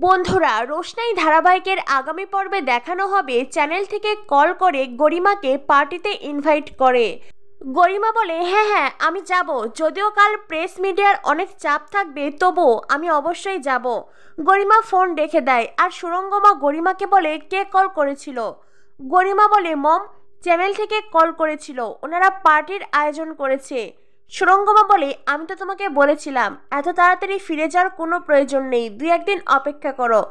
বন্ধুরা, রোশনাই ধারাবাহিকের আগামী পর্বে দেখানো হবে চ্যানেল থেকে কল করে গরিমাকে পার্টিতে ইনভাইট করে। গরিমা বলে হ্যাঁ হ্যাঁ আমি যাব, যদিও কাল প্রেস মিডিয়ার অনেক চাপ থাকবে, তবুও আমি অবশ্যই যাব। গরিমা ফোন রেখে দেয় আর সুরঙ্গমা গরিমাকে বলে কে কল করেছিল। গরিমা বলে মম, চ্যানেল থেকে কল করেছিল, ওনারা পার্টির আয়োজন করেছে। সুরঙ্গমা বলে আমি তো তোমাকে বলেছিলাম এত তাড়াতাড়ি ফিরে যাওয়ার কোনো প্রয়োজন নেই, 2-1 দিন অপেক্ষা করো।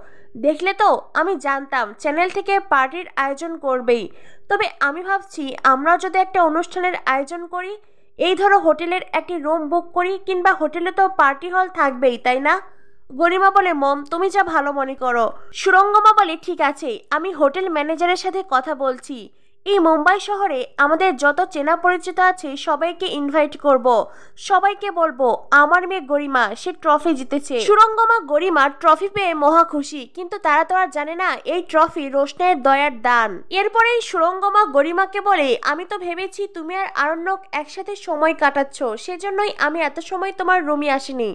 দেখলে তো আমি জানতাম চ্যানেল থেকে পার্টির আয়োজন করবেই। তবে আমি ভাবছি আমরাও যদি একটা অনুষ্ঠানের আয়োজন করি, এই ধরো হোটেলের একটি রুম বুক করি, কিংবা হোটেলে তো পার্টি হল থাকবেই, তাই না? গরিমা বলে মম, তুমি যা ভালো মনে করো। সুরঙ্গমা বলে ঠিক আছে, আমি হোটেল ম্যানেজারের সাথে কথা বলছি। এই মুম্বাই শহরে আমাদের যত চেনা পরিচিত আছে সবাইকে ইনভাইট করব, সবাইকে বলবো আমার মেয়ে গরিমা সে ট্রফি জিতেছে। সুরঙ্গমা গরিমা ট্রফি পেয়ে মহা খুশি, কিন্তু তারা তো আর জানে না এই ট্রফি রোশনাইয়ের দয়ার দান। এরপরেই সুরঙ্গমা গরিমাকে বলে আমি তো ভেবেছি তুমি আর আরণ্যক একসাথে সময় কাটাচ্ছ, সেজন্যই আমি এত সময় তোমার রুমে আসিনি।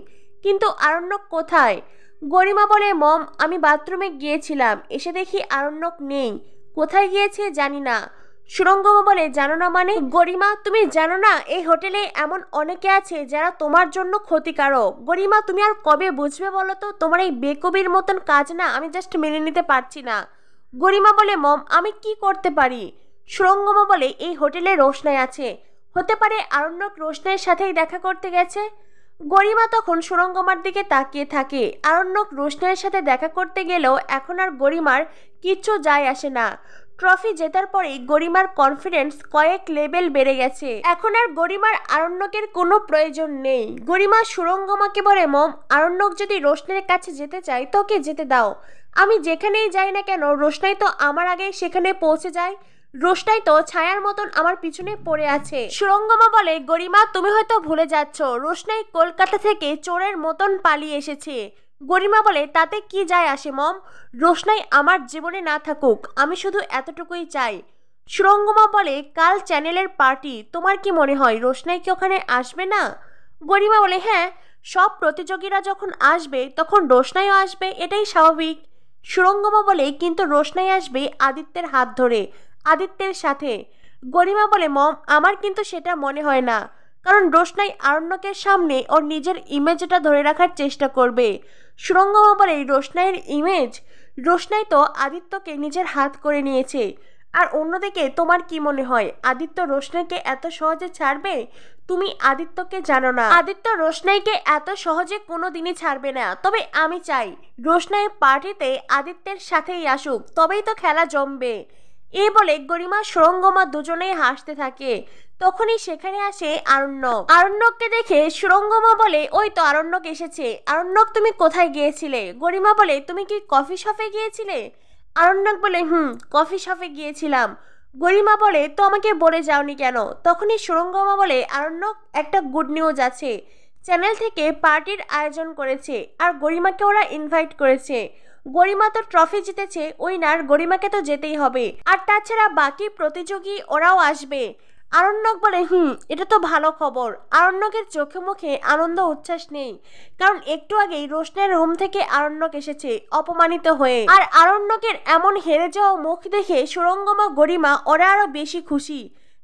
কিন্তু আরণ্যক কোথায়? গরিমা বলে মম, আমি বাথরুমে গিয়েছিলাম, এসে দেখি আরণ্যক নেই, কোথায় গিয়েছে জানি না। সুরঙ্গমা বলে জানো না মানে? গরিমা তুমি জানো না এই হোটেলে এমন অনেকে আছে যারা তোমার জন্য ক্ষতিকারক? গরিমা তুমি আর কবে বুঝবে বলো তো, তোমার এই বেকবির মতন কাজ না আমি জাস্ট মেনে নিতে পারছি না। গরিমা বলে মম, আমি কি করতে পারি? সুরঙ্গমা বলে এই হোটেলে রোশনাই আছে, হতে পারে আরণ্যক রোশনাইয়ের সাথেই দেখা করতে গেছে। গরিমা তখন সুরঙ্গমার দিকে তাকিয়ে থাকে। আরণ্যক রোশনাইয়ের সাথে দেখা করতে গেলেও এখন আর গরিমার কিচ্ছু যায় আসে না। ট্রফি জেতার পরেই গরিমার কনফিডেন্স কয়েক লেভেল বেড়ে গেছে, এখন আর গরিমার আরণ্যকের কোনো প্রয়োজন নেই। গরিমা সুরঙ্গমাকে বলে মম, আরণ্যক যদি রোশনাইয়ের কাছে যেতে চায় তো ওকে যেতে দাও, আমি যেখানেই যাই না কেন রোশনাই তো আমার আগে সেখানে পৌঁছে যায়, রোশনাই তো ছায়ার মতন আমার পিছনে পড়ে আছে। সুরঙ্গমা বলে গরিমা তুমি হয়তো ভুলে যাচ্ছ, রোশনাই কলকাতা থেকে চোরের মতন পালিয়ে এসেছে। গরিমা বলে তাতে কি যায় আসে মম, রোশনাই আমার জীবনে না থাকুক, আমি শুধু এতটুকুই চাই। সুরঙ্গমা বলে কাল চ্যানেলের পার্টি, তোমার কি মনে হয় রোশনাই কি ওখানে আসবে না? গরিমা বলে হ্যাঁ, সব প্রতিযোগীরা যখন আসবে তখন রোশনাইও আসবে, এটাই স্বাভাবিক। সুরঙ্গমা বলে কিন্তু রোশনাই আসবে আদিত্যের হাত ধরে, আদিত্যের সাথে। গরিমা বলে মম, আমার কিন্তু সেটা মনে হয় না, কারণ রোশনাই আরণ্যকের সামনে ওর নিজের ইমেজটা ধরে রাখার চেষ্টা করবে। সুরঙ্গমা বলে রোশনাইয়ের ইমেজ? রোশনাই তো আদিত্যকে নিজের হাত করে নিয়েছে। আর অন্যদিকে তোমার কি মনে হয় আদিত্য রোশনাইকে এত সহজে ছাড়বে? তুমি আদিত্যকে জানো না, আদিত্য রোশনাইকে এত সহজে কোনোদিনই ছাড়বে না। তবে আমি চাই রোশনাই পার্টিতে আদিত্যের সাথেই আসুক, তবেই তো খেলা জমবে। এই বলে গরিমা সুরঙ্গমা দুজনেই হাসতে থাকে। তখনই সেখানে আসে আরণ্যক। আরণ্যককে দেখে সুরঙ্গমা বলে ওই তো আরণ্যক এসেছে। আরণ্যক তুমি কোথায় গিয়েছিলে? গরিমা বলে তুমি কি কফি শপে গিয়েছিলে? আরণ্যক বলে কফি শপে গিয়েছিলাম। গরিমা বলে তো আমাকে বলে যাওনি কেন? তখনই সুরঙ্গমা বলে আরণ্যক একটা গুড নিউজ আছে, চ্যানেল থেকে পার্টির আয়োজন করেছে আর গরিমাকে ওরা ইনভাইট করেছে। গরিমা তো ট্রফি জিতেছে, উইনার, গরিমাকে তো যেতেই হবে, আর তাছাড়া বাকি প্রতিযোগী ওরাও আসবে। আরণ্যক বলে এটা তো ভালো খবর। আরণ্যকের চোখে মুখে আনন্দ উচ্ছ্বাস নেই, কারণ একটু আগেই রোশনাইয়ের রুম থেকে আরণ্যক এসেছে অপমানিত হয়ে। আর আরণ্যকের এমন হেরে যাওয়া মুখ দেখে সুরঙ্গমা গরিমা ওরা আরো বেশি খুশি,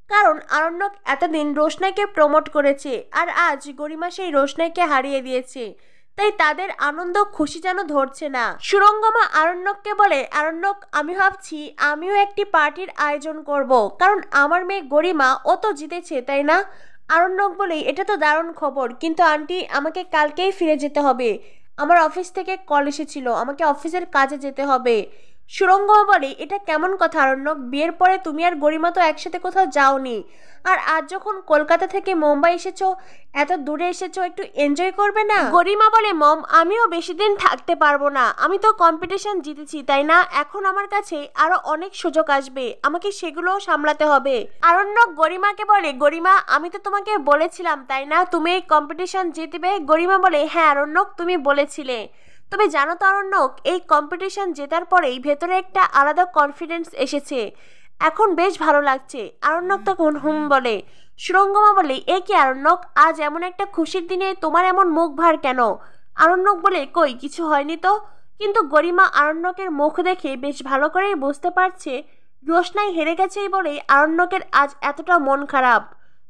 কারণ আরণ্যক এতদিন রোশনাইকে প্রমোট করেছে আর আজ গরিমা সেই রোশনাইকে হারিয়ে দিয়েছে, তাই তাদের আনন্দ খুশি যেন ধরছে না। সুরঙ্গমা আরণ্যককে বলে আরণ্যক আমি ভাবছি আমিও একটি পার্টির আয়োজন করব, কারণ আমার মেয়ে গরিমা ও তো জিতেছে তাই না? আরণ্যক বলে এটা তো দারুণ খবর, কিন্তু আন্টি আমাকে কালকেই ফিরে যেতে হবে, আমার অফিস থেকে কল এসেছিল, আমাকে অফিসের কাজে যেতে হবে। সুরঙ্গমা বলে এটা কেমন কথা আরণ্যক, বিয়ের পরে তুমি আর গরিমা তো একসাথে কোথাও যাওনি, আর আজ যখন কলকাতা থেকে মুম্বাই এসেছো, এত দূরে এসেছো, একটু এনজয় করবে না? গরিমা বলে মম, আমিও বেশি দিন থাকতে পারবো না, আমি তো কম্পিটিশন জিতেছি তাই না, এখন আমার কাছে আরো অনেক সুযোগ আসবে, আমাকে সেগুলোও সামলাতে হবে। আরণ্যক গরিমাকে বলে গরিমা আমি তো তোমাকে বলেছিলাম তাই না তুমি এই কম্পিটিশন জিতবে? গরিমা বলে হ্যাঁ আরণ্যক তুমি বলেছিলে, তবে জানো তো আরণ্যক এই কম্পিটিশন জেতার পরেই ভেতরে একটা আলাদা কনফিডেন্স এসেছে, এখন বেশ ভালো লাগছে। আরণ্যক তখন বলে। সুরঙ্গমা বলে এ কি আরণ্যক, আজ এমন একটা খুশির দিনে তোমার এমন মুখ ভার কেন? আরণ্যক বলে কই কিছু হয়নি তো, কিন্তু গরিমা আরণ্যকের মুখ দেখে বেশ ভালো করেই বুঝতে পারছে রোশনাই হেরে গেছেই বলেই আরণ্যকের আজ এতটা মন খারাপ।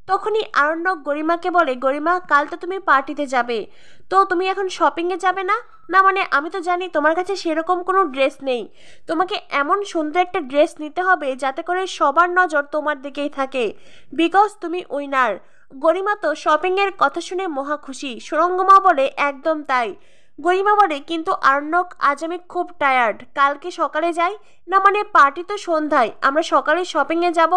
তখনই আরণ্যক গরিমাকে বলে, গরিমা কাল তো তুমি পার্টিতে যাবে, তো তুমি এখন শপিংয়ে যাবে না? না মানে আমি তো জানি তোমার কাছে সেরকম কোনো ড্রেস নেই, তোমাকে এমন সুন্দর একটা ড্রেস নিতে হবে যাতে করে সবার নজর তোমার দিকেই থাকে, বিকজ তুমি উইনার। গরিমা তো শপিংয়ের কথা শুনে মহা খুশি। সুরঙ্গমা বলে, একদম তাই। গরিমা বলে, কিন্তু আর্ণক আজ আমি খুব টায়ার্ড, কালকে সকালে যাই। না মানে পার্টি তো সন্ধ্যায়, আমরা সকালে শপিংয়ে যাব।